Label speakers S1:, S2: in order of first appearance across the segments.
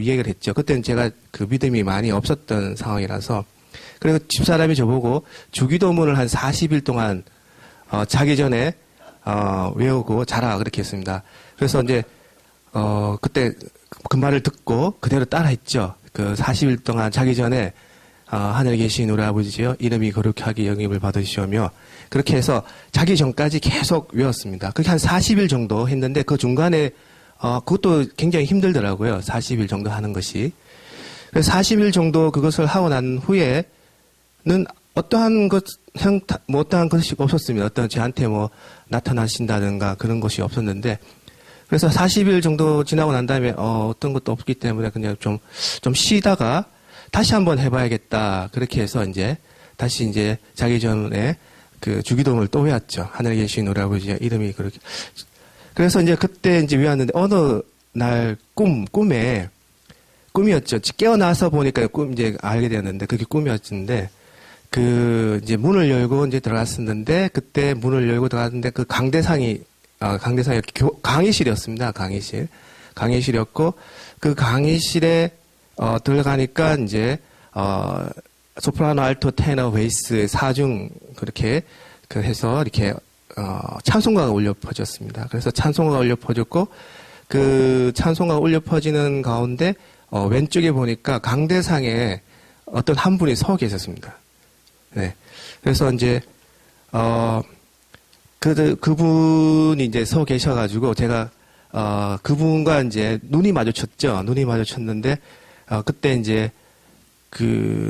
S1: 이 얘기를 했죠. 그때는 제가 그 믿음이 많이 없었던 상황이라서. 그래서 집사람이 저보고 주기도문을 한 40일 동안, 자기 전에, 외우고 자라, 그렇게 했습니다. 그래서 이제, 그때 그 말을 듣고 그대로 따라 했죠. 그 40일 동안 자기 전에, 하늘에 계신 우리 아버지요, 이름이 거룩하게 영입을 받으시오며, 그렇게 해서 자기 전까지 계속 외웠습니다. 그렇게 한 40일 정도 했는데, 그 중간에, 그것도 굉장히 힘들더라고요. 40일 정도 하는 것이. 그래서 40일 정도 그것을 하고 난 후에는 어떠한 것이 없었습니다. 어떤 저한테 나타나신다든가 그런 것이 없었는데, 그래서 40일 정도 지나고 난 다음에, 어떤 것도 없기 때문에 그냥 좀 쉬다가 다시 한번 해봐야겠다. 그렇게 해서 다시 자기 전에 그 주기도문을 또 외웠죠. 하늘에 계신 우리 아버지의 이름이 그렇게. 그래서 그때 외웠는데, 어느 날 꿈이었죠. 깨어나서 보니까 알게 되었는데, 그게 꿈이었는데, 문을 열고 들어갔었는데, 그때 문을 열고 들어갔는데, 그 강의실이 강의실이었습니다. 강의실이었고, 그 강의실에, 들어가니까 소프라노, 알토, 테너, 베이스, 사중, 그렇게, 해서 이렇게, 찬송가가 울려 퍼졌습니다. 그래서 찬송가가 울려 퍼졌고, 그 찬송가가 울려 퍼지는 가운데, 왼쪽에 보니까 강대상에 어떤 한 분이 서 계셨습니다. 네. 그래서 그분이 서 계셔가지고, 제가, 그분과 눈이 마주쳤죠. 눈이 마주쳤는데, 그때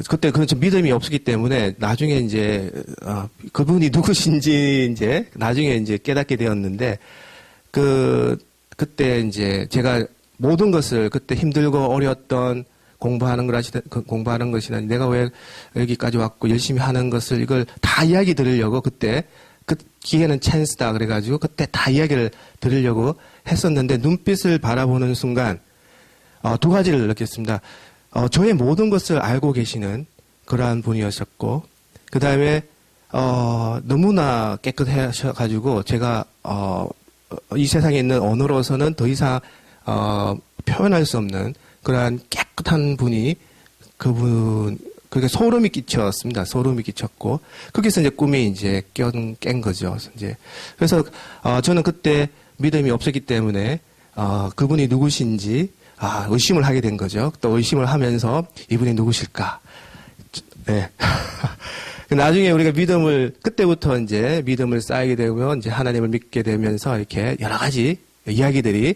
S1: 그때 믿음이 없었기 때문에 나중에 그분이 누구신지 나중에 깨닫게 되었는데, 그때 제가 모든 것을 그때 힘들고 어려웠던 공부하는 것이나 내가 왜 여기까지 왔고 열심히 하는 것을 이걸 다 이야기 들으려고 그때 그 기회는 찬스다 그래가지고 그때 다 이야기를 들으려고 했었는데 눈빛을 바라보는 순간, 두 가지를 느꼈습니다. 저의 모든 것을 알고 계시는 그러한 분이었었고, 그 다음에, 너무나 깨끗하셔가지고, 제가, 이 세상에 있는 언어로서는 더 이상, 표현할 수 없는 그러한 깨끗한 분이 그게 소름이 끼쳤습니다. 소름이 끼쳤고, 거기서 꿈이 깬 거죠. 그래서, 저는 그때 믿음이 없었기 때문에, 그분이 누구신지, 의심을 하게 된 거죠. 또 의심을 하면서 이분이 누구실까? 네. 나중에 우리가 그때부터 믿음을 쌓이게 되면 하나님을 믿게 되면서 이렇게 여러 가지 이야기들이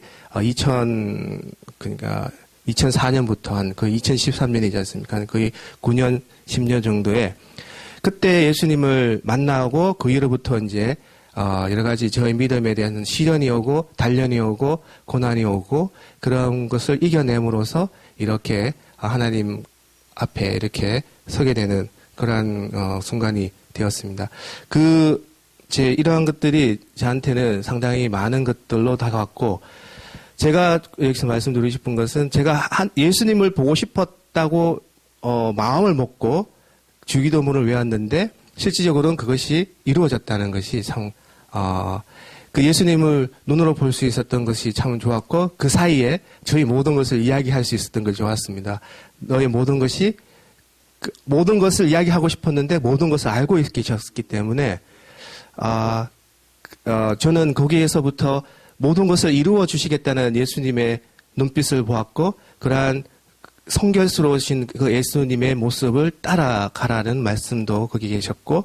S1: 2004년부터 거의 2013년이지 않습니까? 거의 9년, 10년 정도에 그때 예수님을 만나고 그 이후로부터 여러 가지 저의 믿음에 대한 시련이 오고, 단련이 오고, 고난이 오고, 그런 것을 이겨냄으로써 이렇게 하나님 앞에 이렇게 서게 되는 그러한, 순간이 되었습니다. 이러한 것들이 저한테는 상당히 많은 것들로 다가왔고, 제가 여기서 말씀드리고 싶은 것은 제가 예수님을 보고 싶었다고, 마음을 먹고 주기도문을 외웠는데, 실질적으로는 그것이 이루어졌다는 것이 그 예수님을 눈으로 볼 수 있었던 것이 참 좋았고, 그 사이에 저희 모든 것을 이야기할 수 있었던 것이 좋았습니다. 너의 모든 것을 이야기하고 싶었는데, 모든 것을 알고 계셨기 때문에, 저는 거기에서부터 모든 것을 이루어 주시겠다는 예수님의 눈빛을 보았고, 그러한 성결스러우신 그 예수님의 모습을 따라가라는 말씀도 거기 계셨고,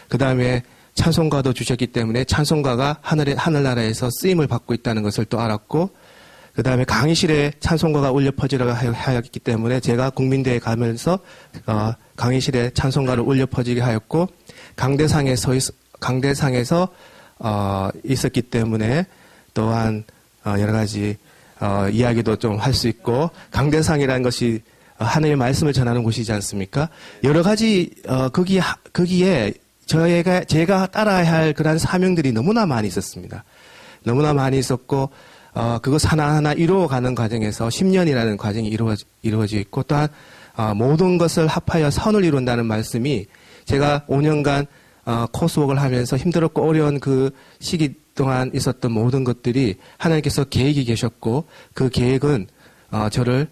S1: 그 다음에 찬송가도 주셨기 때문에 찬송가가 하늘나라에서 쓰임을 받고 있다는 것을 또 알았고, 그 다음에 강의실에 찬송가가 울려 퍼지라고 하였기 때문에 제가 국민대에 가면서 강의실에 찬송가를 울려 퍼지게 하였고, 강대상에서 있었기 때문에 또한 여러 가지 이야기도 좀 할 수 있고, 강대상이라는 것이 하나님의 말씀을 전하는 곳이지 않습니까? 여러 가지 거기에 제가 따라야 할 그러한 사명들이 너무나 많이 있었습니다. 너무나 많이 있었고, 그것 하나하나 이루어가는 과정에서 10년이라는 과정이 이루어져 있고, 또한, 모든 것을 합하여 선을 이룬다는 말씀이 제가 5년간, 코스웍을 하면서 힘들었고 어려운 그 시기 동안 있었던 모든 것들이 하나님께서 계획이 계셨고, 그 계획은, 저를,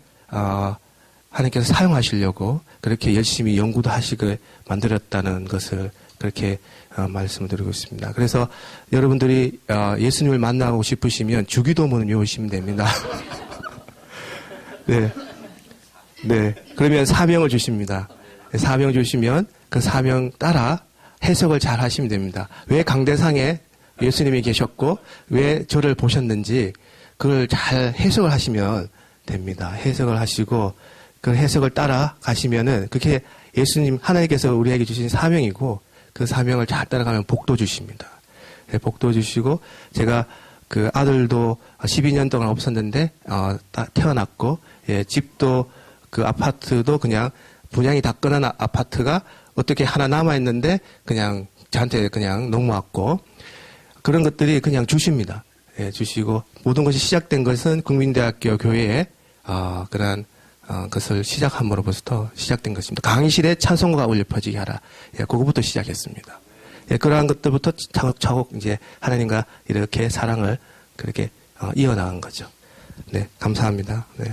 S1: 하나님께서 사용하시려고 그렇게 열심히 연구도 하시게 만들었다는 것을 그렇게 말씀을 드리고 있습니다. 그래서 여러분들이 예수님을 만나고 싶으시면 주기도문을 외우시면 됩니다. 네. 네. 그러면 사명을 주십니다. 사명 주시면 그 사명 따라 해석을 잘 하시면 됩니다. 왜 강대상에 예수님이 계셨고 왜 저를 보셨는지 그걸 잘 해석을 하시면 됩니다. 해석을 하시고 그 해석을 따라 가시면은 그게 예수님 하나님께서 우리에게 주신 사명이고 그 사명을 잘 따라가면 복도 주십니다. 네, 복도 주시고 제가 그 아들도 12년 동안 없었는데 태어났고 예, 집도 그 아파트도 그냥 분양이 다 끝난 아파트가 어떻게 하나 남아 있는데 그냥 저한테 그냥 넘어왔고 그런 것들이 그냥 주십니다. 예, 주시고 모든 것이 시작된 것은 국민대학교 교회에 그러한 것을 시작함으로부터 시작된 것입니다. 강의실에 찬송가가 울려 퍼지게 하라. 예, 그거부터 시작했습니다. 예, 그러한 것들부터 차곡차곡 이제 하나님과 이렇게 사랑을 그렇게 이어나간 거죠. 네, 감사합니다. 네.